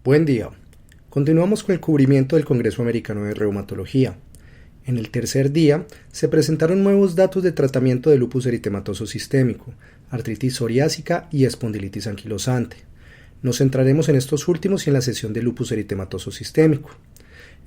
Buen día. Continuamos con el cubrimiento del Congreso Americano de Reumatología. En el tercer día se presentaron nuevos datos de tratamiento de lupus eritematoso sistémico, artritis psoriásica y espondilitis anquilosante. Nos centraremos en estos últimos y en la sesión de lupus eritematoso sistémico.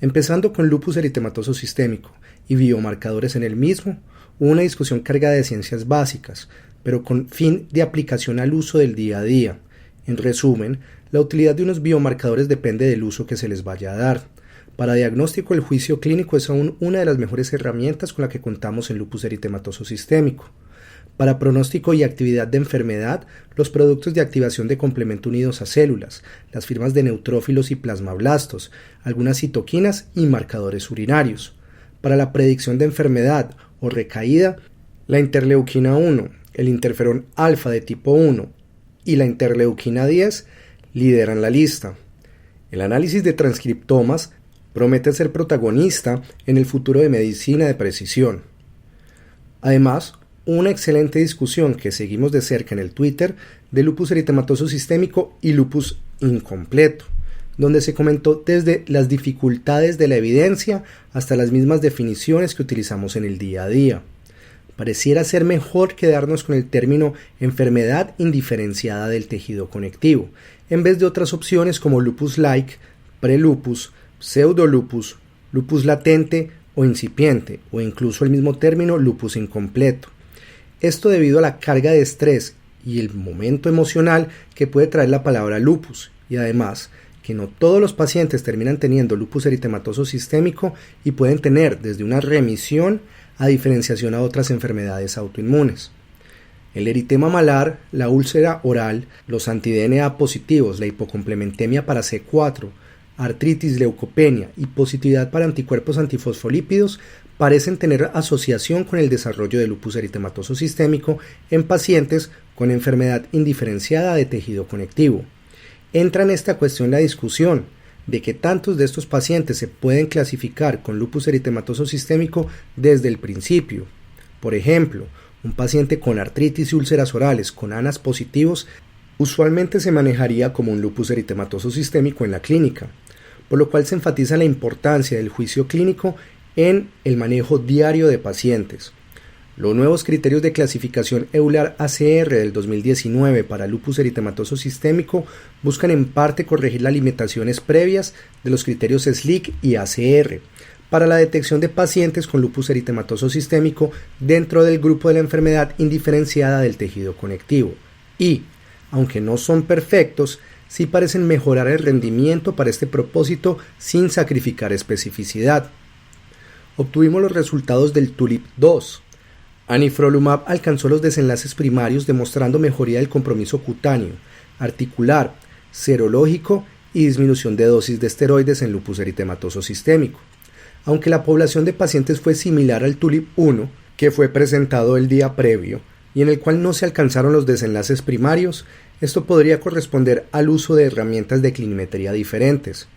Empezando con lupus eritematoso sistémico y biomarcadores en el mismo, hubo una discusión cargada de ciencias básicas, pero con fin de aplicación al uso del día a día. En resumen, la utilidad de unos biomarcadores depende del uso que se les vaya a dar. Para diagnóstico, el juicio clínico es aún una de las mejores herramientas con la que contamos en lupus eritematoso sistémico. Para pronóstico y actividad de enfermedad, los productos de activación de complemento unidos a células, las firmas de neutrófilos y plasmablastos, algunas citoquinas y marcadores urinarios. Para la predicción de enfermedad o recaída, la interleuquina 1, el interferón alfa de tipo 1 y la interleuquina 10 lideran la lista. El análisis de transcriptomas promete ser protagonista en el futuro de medicina de precisión. Además, una excelente discusión que seguimos de cerca en el Twitter de lupus eritematoso sistémico y lupus incompleto, donde se comentó desde las dificultades de la evidencia hasta las mismas definiciones que utilizamos en el día a día. Pareciera ser mejor quedarnos con el término enfermedad indiferenciada del tejido conectivo, en vez de otras opciones como lupus-like, prelupus, pseudolupus, lupus latente o incipiente, o incluso el mismo término lupus incompleto. Esto debido a la carga de estrés y el momento emocional que puede traer la palabra lupus, y además que no todos los pacientes terminan teniendo lupus eritematoso sistémico y pueden tener desde una remisión a diferenciación a otras enfermedades autoinmunes. El eritema malar, la úlcera oral, los anti-DNA positivos, la hipocomplementemia para C4, artritis, leucopenia y positividad para anticuerpos antifosfolípidos parecen tener asociación con el desarrollo de lupus eritematoso sistémico en pacientes con enfermedad indiferenciada de tejido conectivo. Entra en esta cuestión la discusión de que tantos de estos pacientes se pueden clasificar con lupus eritematoso sistémico desde el principio. Por ejemplo, un paciente con artritis y úlceras orales con ANAS positivos usualmente se manejaría como un lupus eritematoso sistémico en la clínica, por lo cual se enfatiza la importancia del juicio clínico en el manejo diario de pacientes. Los nuevos criterios de clasificación EULAR-ACR del 2019 para lupus eritematoso sistémico buscan en parte corregir las limitaciones previas de los criterios SLIC y ACR para la detección de pacientes con lupus eritematoso sistémico dentro del grupo de la enfermedad indiferenciada del tejido conectivo y, aunque no son perfectos, sí parecen mejorar el rendimiento para este propósito sin sacrificar especificidad. Obtuvimos los resultados del TULIP-2. Anifrolumab alcanzó los desenlaces primarios demostrando mejoría del compromiso cutáneo, articular, serológico y disminución de dosis de esteroides en lupus eritematoso sistémico. Aunque la población de pacientes fue similar al TULIP-1, que fue presentado el día previo, y en el cual no se alcanzaron los desenlaces primarios, esto podría corresponder al uso de herramientas de clinimetría diferentes.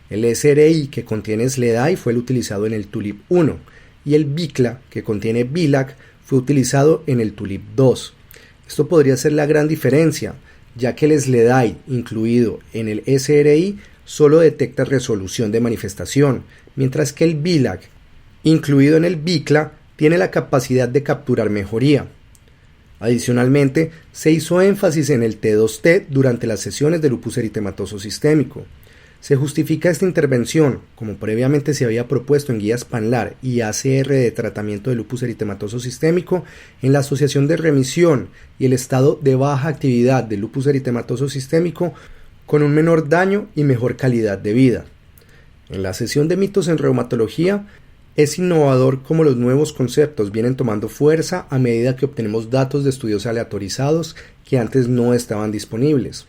El SRI que contiene SLEDAI fue el utilizado en el TULIP-1 y el BICLA que contiene BILAC fue utilizado en el TULIP-2. Esto podría ser la gran diferencia, ya que el SLEDAI incluido en el SRI solo detecta resolución de manifestación, mientras que el BILAC incluido en el BICLA tiene la capacidad de capturar mejoría. Adicionalmente, se hizo énfasis en el T2T durante las sesiones de lupus eritematoso sistémico. Se justifica esta intervención, como previamente se había propuesto en guías PANLAR y ACR de tratamiento de lupus eritematoso sistémico, en la asociación de remisión y el estado de baja actividad del lupus eritematoso sistémico con un menor daño y mejor calidad de vida. En la sesión de mitos en reumatología, es innovador cómo los nuevos conceptos vienen tomando fuerza a medida que obtenemos datos de estudios aleatorizados que antes no estaban disponibles.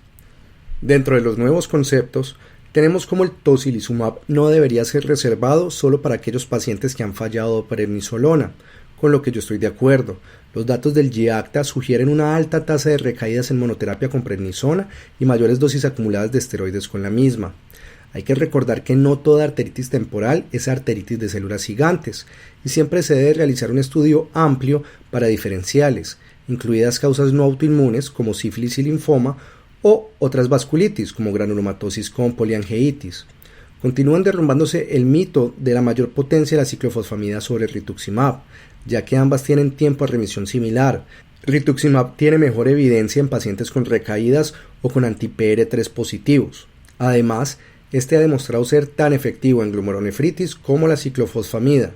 Dentro de los nuevos conceptos, tenemos como el tocilizumab no debería ser reservado solo para aquellos pacientes que han fallado prednisolona, con lo que yo estoy de acuerdo. Los datos del GIACTA sugieren una alta tasa de recaídas en monoterapia con prednisona y mayores dosis acumuladas de esteroides con la misma. Hay que recordar que no toda arteritis temporal es arteritis de células gigantes y siempre se debe realizar un estudio amplio para diferenciales, incluidas causas no autoinmunes como sífilis y linfoma o otras vasculitis como granulomatosis con poliangeitis. Continúan derrumbándose el mito de la mayor potencia de la ciclofosfamida sobre el rituximab, ya que ambas tienen tiempo de remisión similar. Rituximab tiene mejor evidencia en pacientes con recaídas o con anti-PR3 positivos. Además, este ha demostrado ser tan efectivo en glomerulonefritis como la ciclofosfamida.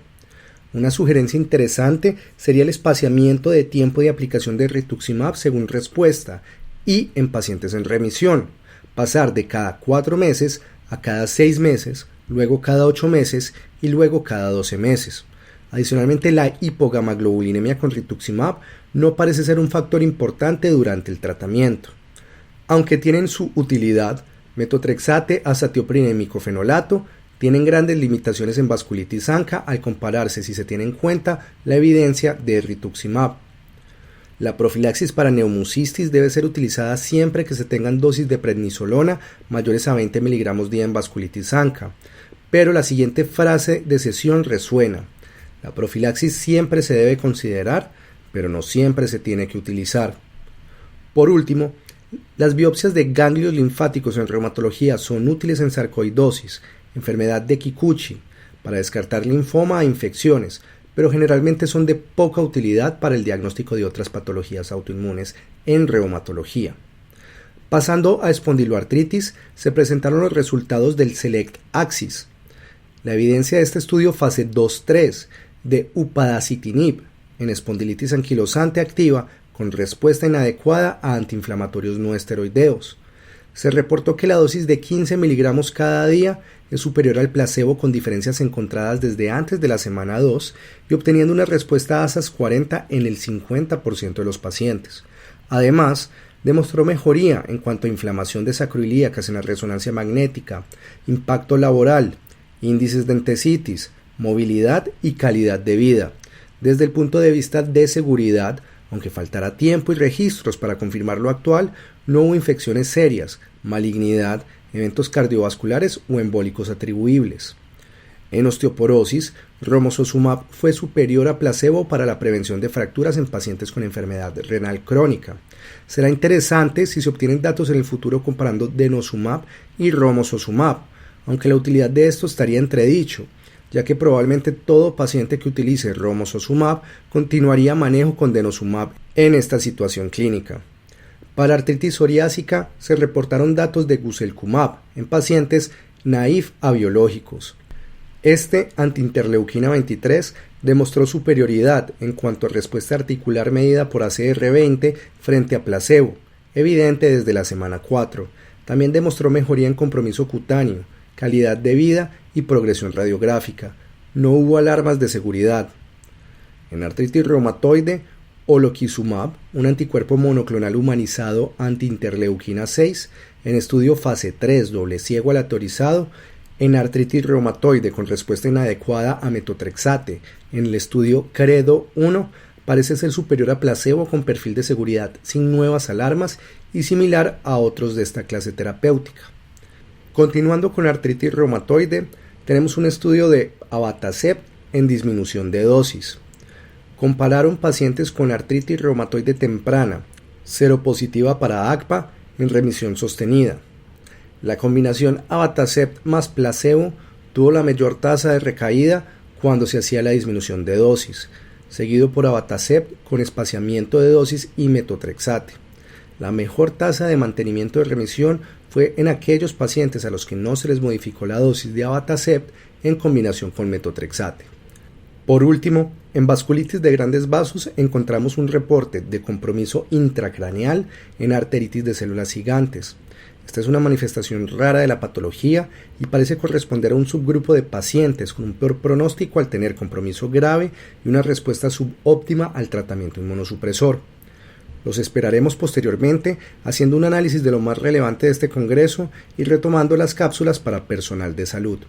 Una sugerencia interesante sería el espaciamiento de tiempo de aplicación de rituximab según respuesta y en pacientes en remisión, pasar de cada 4 meses a cada 6 meses, luego cada 8 meses y luego cada 12 meses. Adicionalmente, la hipogamaglobulinemia con rituximab no parece ser un factor importante durante el tratamiento. Aunque tienen su utilidad, metotrexate, azatioprina y micofenolato tienen grandes limitaciones en vasculitis ANCA al compararse si se tiene en cuenta la evidencia de rituximab. La profilaxis para neumocistis debe ser utilizada siempre que se tengan dosis de prednisolona mayores a 20 mg día en vasculitis ANCA, pero la siguiente frase de sesión resuena. La profilaxis siempre se debe considerar, pero no siempre se tiene que utilizar. Por último, las biopsias de ganglios linfáticos en reumatología son útiles en sarcoidosis, enfermedad de Kikuchi, para descartar linfoma e infecciones, pero generalmente son de poca utilidad para el diagnóstico de otras patologías autoinmunes en reumatología. Pasando a espondiloartritis, se presentaron los resultados del SELECT-AXIS. La evidencia de este estudio fase 2-3 de upadacitinib en espondilitis anquilosante activa con respuesta inadecuada a antiinflamatorios no esteroideos. Se reportó que la dosis de 15 mg cada día es superior al placebo con diferencias encontradas desde antes de la semana 2 y obteniendo una respuesta ASAS-40 en el 50% de los pacientes. Además, demostró mejoría en cuanto a inflamación de sacroilíacas en la resonancia magnética, impacto laboral, índices de entesitis, movilidad y calidad de vida. Desde el punto de vista de seguridad, aunque faltará tiempo y registros para confirmar lo actual, no hubo infecciones serias, malignidad, eventos cardiovasculares o embólicos atribuibles. En osteoporosis, romosozumab fue superior a placebo para la prevención de fracturas en pacientes con enfermedad renal crónica. Será interesante si se obtienen datos en el futuro comparando denosumab y romosozumab, aunque la utilidad de esto estaría entredicho, ya que probablemente todo paciente que utilice romosozumab continuaría manejo con denosumab en esta situación clínica. Para artritis psoriásica se reportaron datos de guselkumab en pacientes naïf a biológicos. Este antiinterleuquina 23 demostró superioridad en cuanto a respuesta articular medida por ACR20 frente a placebo, evidente desde la semana 4. También demostró mejoría en compromiso cutáneo, calidad de vida y progresión radiográfica. No hubo alarmas de seguridad. En artritis reumatoide, oloquizumab, un anticuerpo monoclonal humanizado antiinterleuquina 6, en estudio fase 3 doble ciego aleatorizado, en artritis reumatoide con respuesta inadecuada a metotrexate, en el estudio CREDO 1, parece ser superior a placebo con perfil de seguridad sin nuevas alarmas y similar a otros de esta clase terapéutica. Continuando con artritis reumatoide, tenemos un estudio de abatacept en disminución de dosis. Compararon pacientes con artritis reumatoide temprana, seropositiva para ACPA, en remisión sostenida. La combinación abatacept más placebo tuvo la mayor tasa de recaída cuando se hacía la disminución de dosis, seguido por abatacept con espaciamiento de dosis y metotrexate. La mejor tasa de mantenimiento de remisión fue en aquellos pacientes a los que no se les modificó la dosis de abatacept en combinación con metotrexate. Por último, en vasculitis de grandes vasos encontramos un reporte de compromiso intracraneal en arteritis de células gigantes. Esta es una manifestación rara de la patología y parece corresponder a un subgrupo de pacientes con un peor pronóstico al tener compromiso grave y una respuesta subóptima al tratamiento inmunosupresor. Los esperaremos posteriormente haciendo un análisis de lo más relevante de este congreso y retomando las cápsulas para personal de salud.